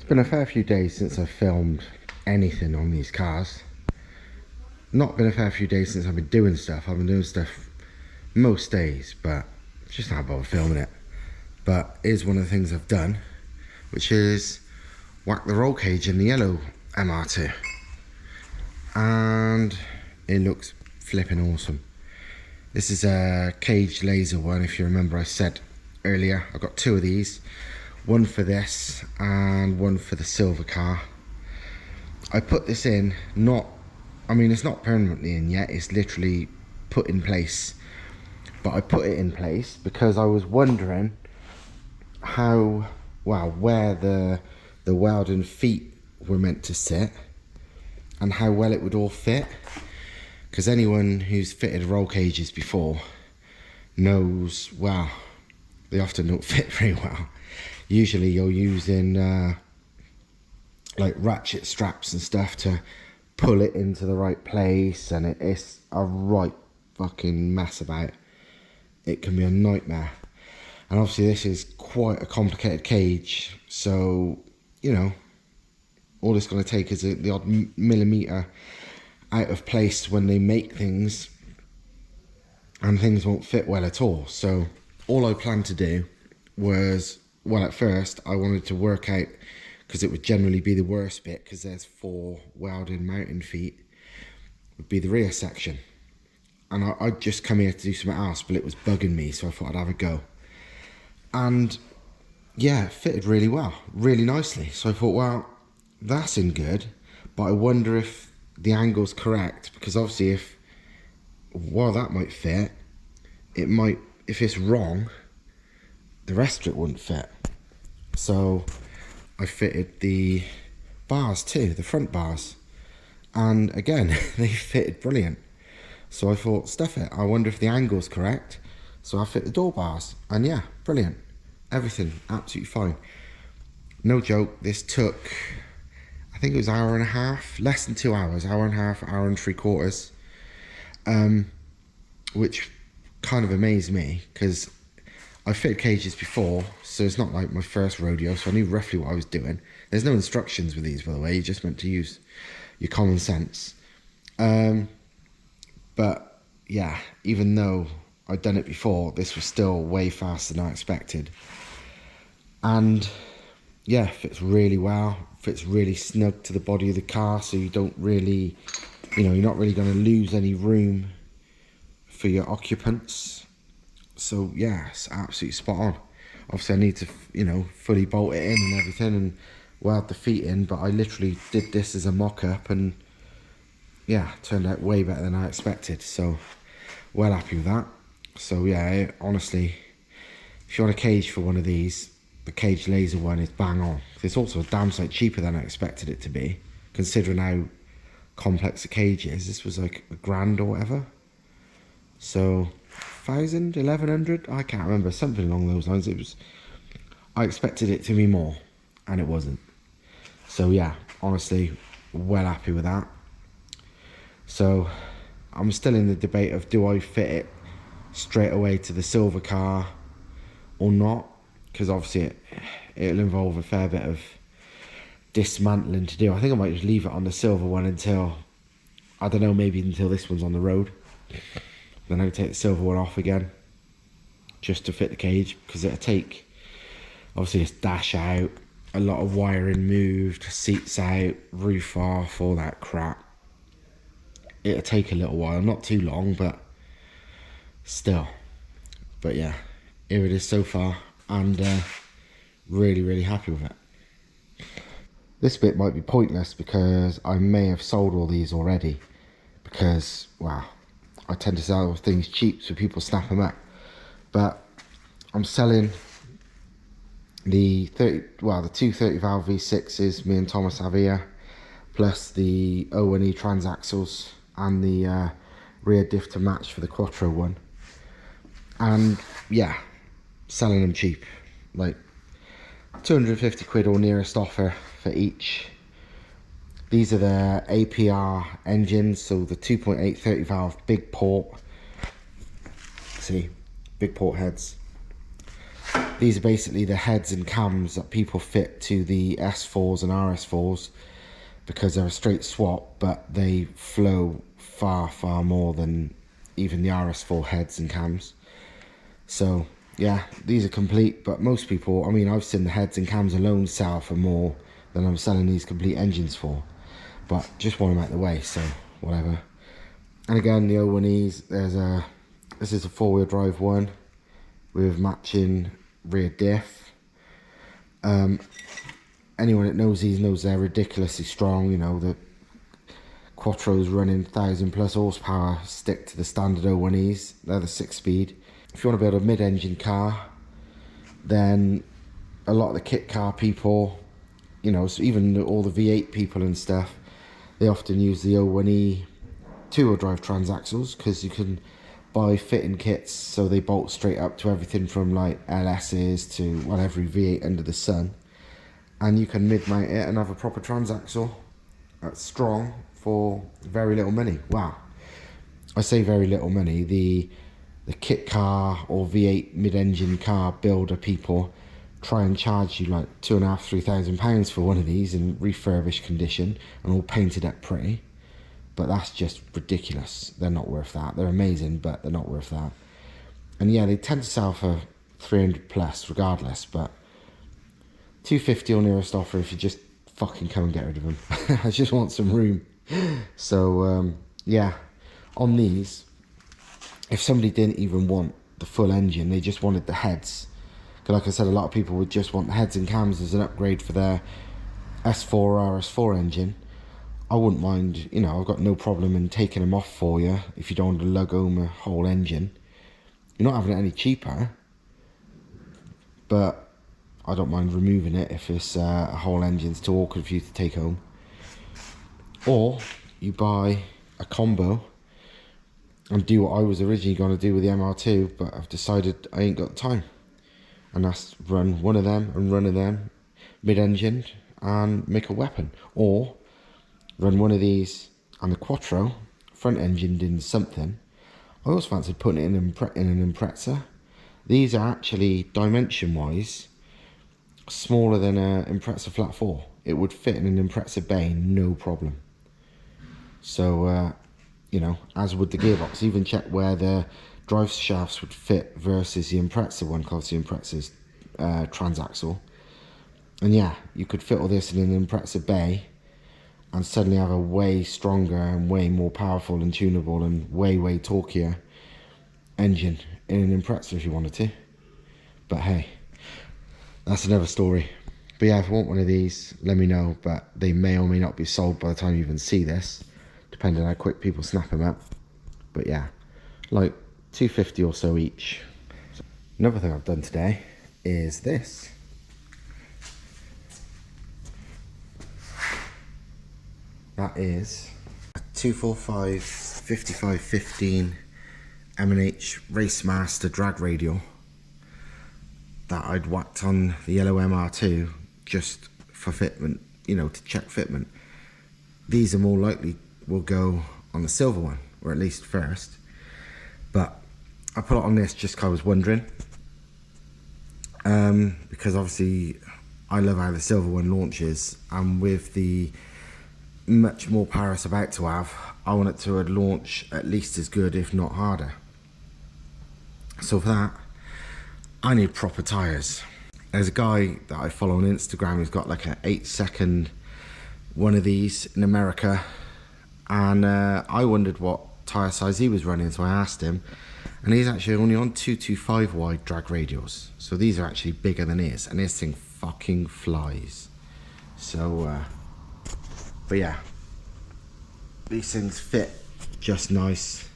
It's been a fair few days since I've filmed anything on these cars. Not been a fair few days since I've been doing stuff. I've been doing stuff most days, but just not bothered filming it. But here's one of the things I've done, which is whack the roll cage in the yellow MR2. And it looks flipping awesome. This is a cage laser one. If you remember, I said earlier, I've got two of these. One for this and one for the silver car. I put this in, it's not permanently in yet, it's literally put in place. But I put it in place because I was wondering where the Weldon feet were meant to sit and how well it would all fit. Because anyone who's fitted roll cages before knows, they often don't fit very well. Usually you're using like ratchet straps and stuff to pull it into the right place, and it's a right fucking mess about. It can be a nightmare. And obviously this is quite a complicated cage, so all it's going to take is the odd millimetre out of place when they make things, and things won't fit well at all. So all I planned to do was, at first I wanted to work out, because it would generally be the worst bit, because there's 4 welded mounting feet, would be the rear section. And I'd just come here to do something else, but it was bugging me, so I thought I'd have a go. And yeah, it fitted really well, really nicely. So I thought, that's in good, but I wonder if the angle's correct, because obviously while that might fit, it might, if it's wrong, the rest of it wouldn't fit. So I fitted the bars too, the front bars, and again they fitted brilliant. So I thought, stuff it, I wonder if the angle's correct. So I fit the door bars, and yeah, brilliant. Everything absolutely fine. No joke, this took, I think it was an hour and a half, less than 2 hours, hour and a half, hour and 3/4, which kind of amazed me, because I fitted cages before, so it's not like my first rodeo, so I knew roughly what I was doing. There's no instructions with these, by the way, you're just meant to use your common sense. But yeah, even though I'd done it before, this was still way faster than I expected. And yeah, fits really well, fits really snug to the body of the car, so you don't really, you're not really going to lose any room for your occupants. So yeah, it's absolutely spot on. Obviously I need to, fully bolt it in and everything and weld the feet in, but I literally did this as a mock-up, and yeah, turned out way better than I expected. So well happy with that. So yeah, honestly, if you want a cage for one of these, the cage laser one is bang on. It's also a damn sight cheaper than I expected it to be, considering how complex the cage is. This was like $1,000 or whatever. So 1,000, 1,100, I can't remember, something along those lines. I expected it to be more, and it wasn't. So yeah, honestly, well happy with that. So I'm still in the debate of, do I fit it straight away to the silver car or not? Because obviously it'll involve a fair bit of dismantling to do. I think I might just leave it on the silver one until, I don't know, maybe until this one's on the road. Then I'll take the silver one off again, just to fit the cage, because it'll take, obviously it's dash out, a lot of wiring moved, seats out, roof off, all that crap. It'll take a little while, not too long, but still. But yeah, here it is so far, and really, really happy with it. This bit might be pointless because I may have sold all these already, because, I tend to sell things cheap so people snap them up. But I'm selling the 230 valve V6s me and Thomas have here, plus the O&E transaxles and the rear diff to match for the Quattro one. And yeah, selling them cheap, like 250 quid or nearest offer for each. These are the APR engines, so the 2.8 30 valve big port. See, big port heads. These are basically the heads and cams that people fit to the S4s and RS4s, because they're a straight swap, but they flow far, far more than even the RS4 heads and cams. So yeah, these are complete, but most people, I mean, I've seen the heads and cams alone sell for more than I'm selling these complete engines for, but just want them out of the way, so whatever. And again, the O1Es, this is a 4-wheel drive one with matching rear diff. Anyone that knows these knows they're ridiculously strong. You know, the Quattro's running 1,000+ horsepower stick to the standard O1Es. They're the 6-speed. If you want to build a mid-engine car, then a lot of the kit car people, you know, so even all the V8 people and stuff, they often use the O1E 2-wheel drive transaxles, because you can buy fitting kits so they bolt straight up to everything from like LS's to whatever V8 under the sun, and you can mid-mount it and have a proper transaxle that's strong for very little money. Wow, I say very little money. The kit car or V8 mid-engine car builder people try and charge you like £2,500–3,000 for one of these in refurbished condition and all painted up pretty, but that's just ridiculous. They're not worth that. They're amazing, but they're not worth that. And yeah, they tend to sell for 300+ regardless, but 250 on nearest offer if you just fucking come and get rid of them. I just want some room. So yeah, on these, if somebody didn't even want the full engine, they just wanted the heads, because like I said, a lot of people would just want the heads and cams as an upgrade for their S4 or RS4 engine. I wouldn't mind, you know, I've got no problem in taking them off for you if you don't want to lug home a whole engine. You're not having it any cheaper, but I don't mind removing it if it's a whole engine's too awkward for you to take home. Or you buy a combo and do what I was originally going to do with the MR2, but I've decided I ain't got time, and that's run one of them and run of them mid-engine and make a weapon, or run one of these and the Quattro front engined in something. I always fancied putting it in an Impreza. These are actually dimension wise smaller than an Impreza flat 4. It would fit in an Impreza bay no problem. So you know, as would the gearbox. Even check where the drive shafts would fit versus the Impreza one, because the Impreza's transaxle. And yeah, you could fit all this in an Impreza bay and suddenly have a way stronger and way more powerful and tunable and way torquier engine in an Impreza if you wanted to. But hey, that's another story. But yeah, if you want one of these, let me know, but they may or may not be sold by the time you even see this, depending on how quick people snap them up. But yeah, like 250 or so each. Another thing I've done today is this. That is a 245 5515 M&H Racemaster drag radial that I'd whacked on the yellow MR2 just for fitment, you know, to check fitment. These are more likely will go on the silver one, or at least first, but I put it on this just because I was wondering, because obviously I love how the silver one launches, and with the much more power it's about to have, I want it to launch at least as good, if not harder. So for that, I need proper tyres. There's a guy that I follow on Instagram who's got like an 8-second one of these in America, and I wondered what tyre size he was running, so I asked him, and he's actually only on 225 wide drag radials, so these are actually bigger than his, and this thing fucking flies. So but yeah, these things fit just nice.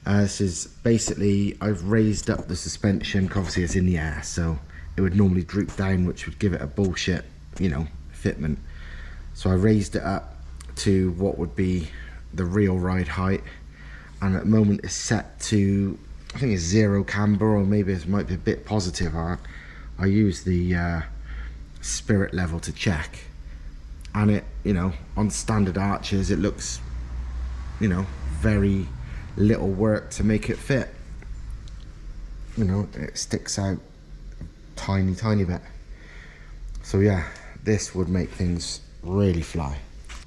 This is basically, I've raised up the suspension, obviously it's in the air, so it would normally droop down, which would give it a bullshit, you know, fitment. So I raised it up to what would be the real ride height, and at the moment it's set to, I think it's 0 camber, or maybe it might be a bit positive. I use the spirit level to check, and it, you know, on standard arches it looks, you know, very little work to make it fit. You know, it sticks out tiny bit. So yeah, this would make things really fly.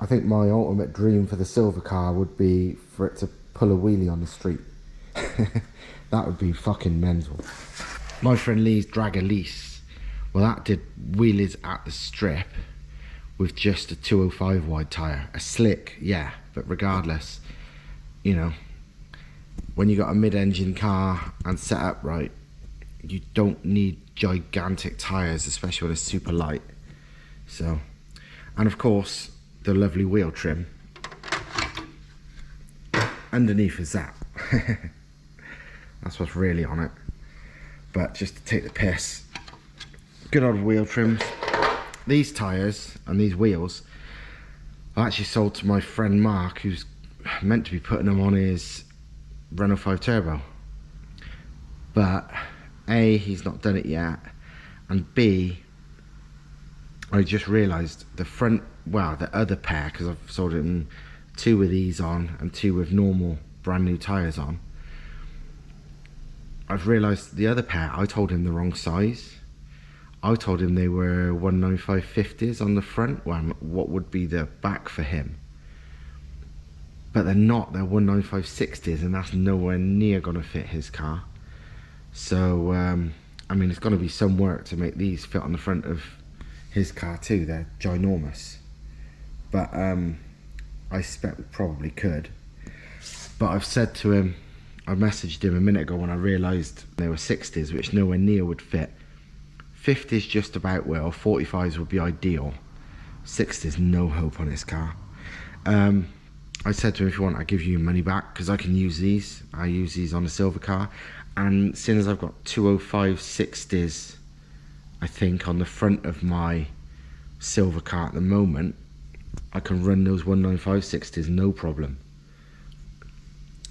I think my ultimate dream for the silver car would be for it to pull a wheelie on the street. That would be fucking mental. My friend Lee's Drag-A-Lease, well, that did wheelies at the strip with just a 205 wide tyre. A slick, yeah, but regardless, you know, when you got a mid-engine car and set up right, you don't need gigantic tyres, especially when it's super light. So, and of course, the lovely wheel trim underneath is that. That's what's really on it. But just to take the piss, good old wheel trims. These tyres and these wheels I actually sold to my friend Mark, who's meant to be putting them on his Renault 5 Turbo, but A, he's not done it yet, and B, I just realised the front, well, the other pair, because I've sold him 2 with these on and 2 with normal brand new tyres on, I've realised the other pair, I told him the wrong size. I told him they were 195/50s on the front, well, what would be the back for him, but they're not, they're 195/60s, and that's nowhere near going to fit his car. So I mean, it's going to be some work to make these fit on the front of his car too. They're ginormous, but I suspect we probably could. But I've said to him, I messaged him a minute ago when I realised they were 60s, which nowhere near would fit. 50s just about will, 45s would be ideal. 60s, no hope on his car. I said to him, if you want, I'll give you your money back, because I can use these. I use these on a silver car. And seeing as I've got 205 60s, I think, on the front of my silver car at the moment, I can run those 195 60s, no problem.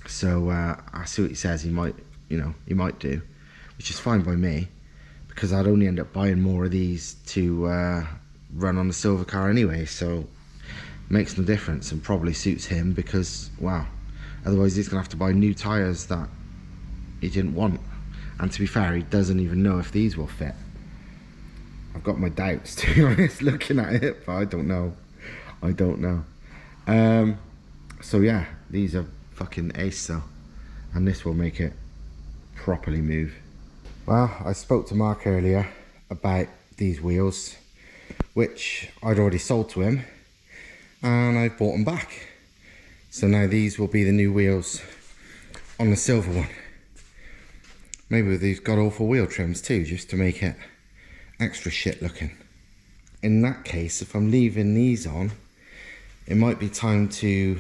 So I see what he says. He might, you know, he might do, which is fine by me, because I'd only end up buying more of these to run on the silver car anyway. So makes no difference, and probably suits him, because wow, otherwise he's gonna have to buy new tyres that he didn't want. And to be fair, he doesn't even know if these will fit. I've got my doubts, to be honest, looking at it, but I don't know. So yeah, these are fucking ace though, and this will make it properly move. Well, I spoke to Mark earlier about these wheels, which I'd already sold to him, and I bought them back. So now these will be the new wheels on the silver one. Maybe with these god awful wheel trims too, just to make it extra shit looking. In that case, if I'm leaving these on, it might be time to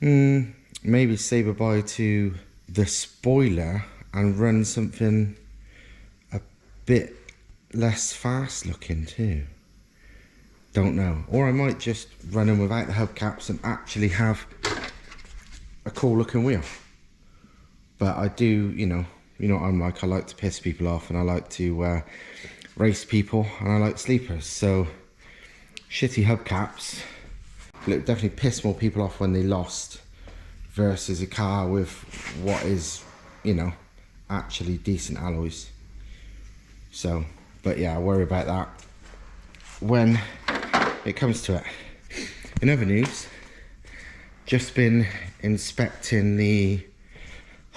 maybe say goodbye to the spoiler and run something a bit less fast looking too. Don't know. Or I might just run them without the hubcaps and actually have a cool looking wheel. But I do, you know what I'm like. I like to piss people off, and I like to race people, and I like sleepers. So shitty hubcaps, it definitely pissed more people off when they lost, versus a car with what is, you know, actually decent alloys. So, but yeah, I worry about that when it comes to it. In other news, just been inspecting the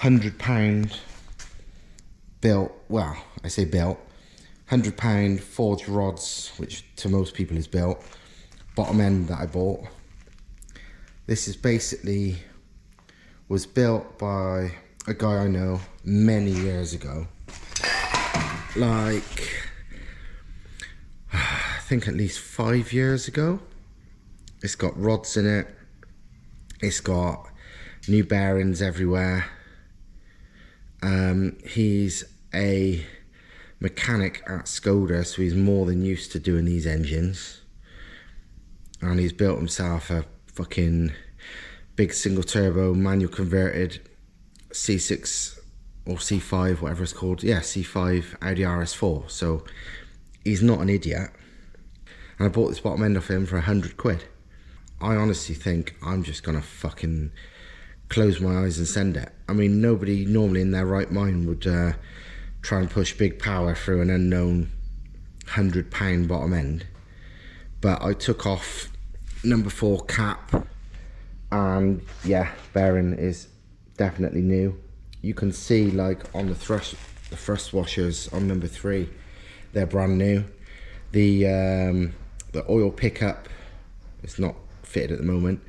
£100 built, well, I say built, £100 forged rods, which to most people is built, Bottomend that I bought. This is basically, was built by a guy I know many years ago. Like, I think at least 5 years ago. It's got rods in it. It's got new bearings everywhere. He's a mechanic at Skoda, so he's more than used to doing these engines. And he's built himself a fucking big single turbo manual converted C6 or C5, whatever it's called. Yeah, C5 Audi RS4. So he's not an idiot. And I bought this Bottomend off him for £100. I honestly think I'm just gonna fucking close my eyes and send it. I mean, nobody normally in their right mind would try and push big power through an unknown £100 bottom end. But I took off number 4 cap, and yeah, bearing is definitely new. You can see like on the thrust washers on number 3, they're brand new. The oil pickup is not fitted at the moment,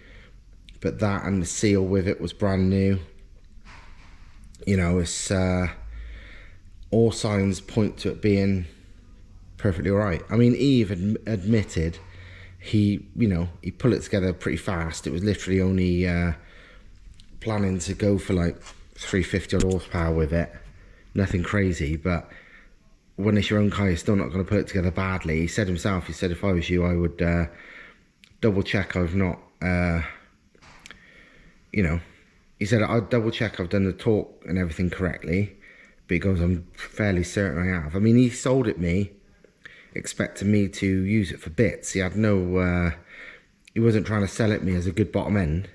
but that and the seal with it was brand new. You know, it's all signs point to it being perfectly alright. I mean, Eve admitted he pulled it together pretty fast. It was literally only planning to go for like 350 odd horsepower with it, nothing crazy. But when it's your own car, you're still not going to put it together badly. He said himself, he said, if I was you, I would double check I've not he said I'd double check I've done the torque and everything correctly, but he goes, I'm fairly certain I have. I mean, he sold it me expecting me to use it for bits. He had no he wasn't trying to sell it me as a good bottom end.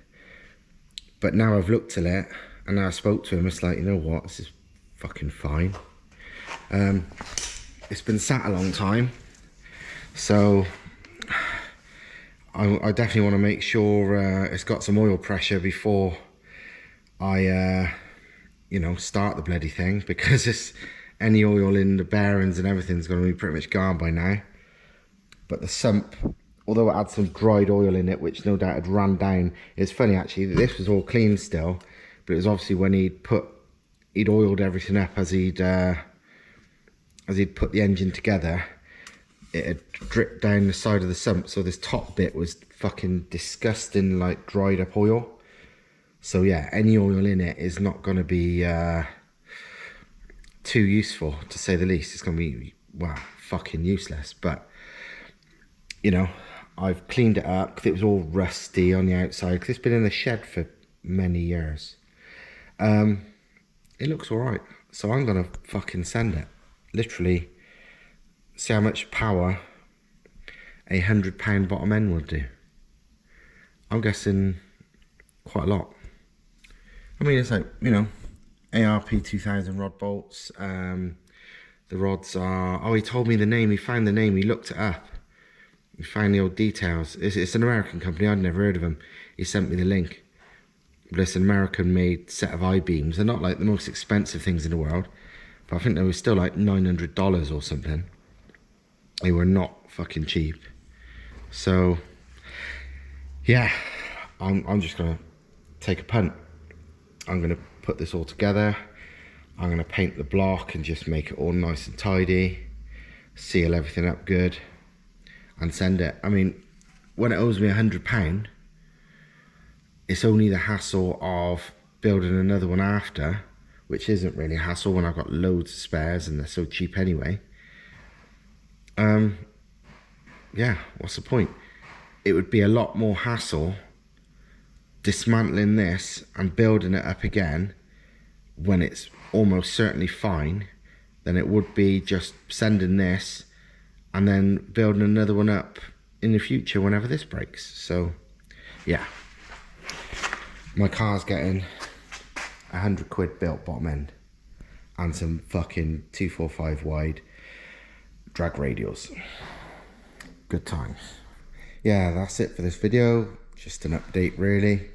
But now I've looked at it and now I spoke to him, it's like, you know what, this is fucking fine. It's been sat a long time, so I definitely want to make sure it's got some oil pressure before I start the bloody thing, because it's any oil in the bearings and everything's going to be pretty much gone by now. But the sump, although it had some dried oil in it, which no doubt had ran down, it's funny actually that this was all clean still, but it was obviously when he'd oiled everything up as he'd put the engine together, it had dripped down the side of the sump, so this top bit was fucking disgusting, like dried up oil. So yeah, any oil in it is not going to be too useful, to say the least. It's going to be, wow, fucking useless. But you know, I've cleaned it up because it was all rusty on the outside, because it's been in the shed for many years. It looks alright, so I'm going to fucking send it. Literally, see how much power a £100 bottom end will do. I'm guessing quite a lot. I mean, it's like, you know, ARP 2000 rod bolts. The rods are, oh, he told me the name, he found the name, he looked it up. He found the old details. It's an American company, I'd never heard of them. He sent me the link. But it's an American made set of I-beams. They're not like the most expensive things in the world, but I think they were still like $900 or something. They were not fucking cheap. So yeah, I'm just gonna take a punt. I'm gonna put this all together. I'm gonna paint the block and just make it all nice and tidy, seal everything up good, and send it. I mean, when it owes me £100, it's only the hassle of building another one after, which isn't really a hassle when I've got loads of spares and they're so cheap anyway. Yeah, what's the point? It would be a lot more hassle dismantling this and building it up again when it's almost certainly fine than it would be just sending this and then building another one up in the future whenever this breaks. So yeah, my car's getting £100 built bottom end and some fucking 245 wide drag radials. Good times. Yeah, that's it for this video. Just an update really.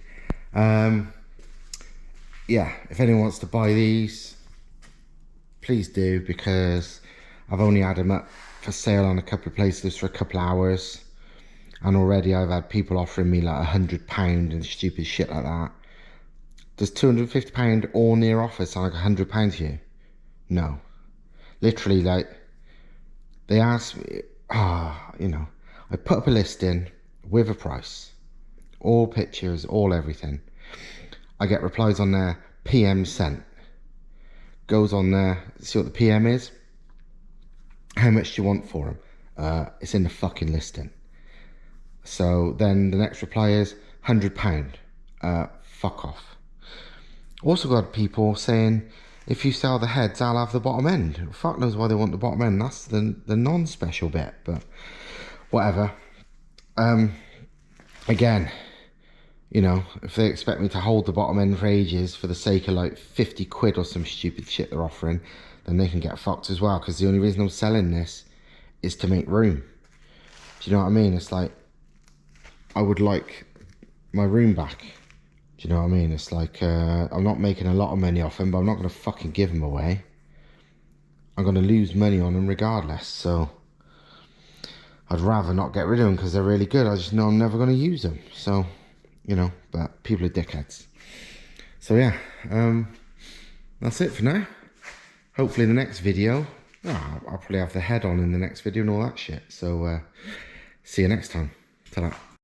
Yeah, if anyone wants to buy these, please do, because I've only had them up for sale on a couple of places for a couple of hours, and already I've had people offering me like £100 and stupid shit like that. Does £250 all near offer sound like £100 to you? No. Literally, like, they asked me, you know, I put up a listing with a price, all pictures, all everything. I get replies on there, PM sent. Goes on there, see what the PM is. How much do you want for them? It's in the fucking listing. So then the next reply is £100. Fuck off. Also got people saying, if you sell the heads, I'll have the bottom end. Fuck knows why they want the bottom end. That's the non-special bit, but whatever. Again, you know, if they expect me to hold the bottom end for ages for the sake of like £50 or some stupid shit they're offering, then they can get fucked as well, because the only reason I'm selling this is to make room. Do you know what I mean? It's like, I would like my room back. Do you know what I mean? It's like, I'm not making a lot of money off them, but I'm not going to fucking give them away. I'm going to lose money on them regardless, so I'd rather not get rid of them because they're really good. I just know I'm never going to use them. So, you know, but people are dickheads. So yeah, that's it for now. Hopefully in the next video, I'll probably have the head on in the next video and all that shit. So, see you next time. Ta-da.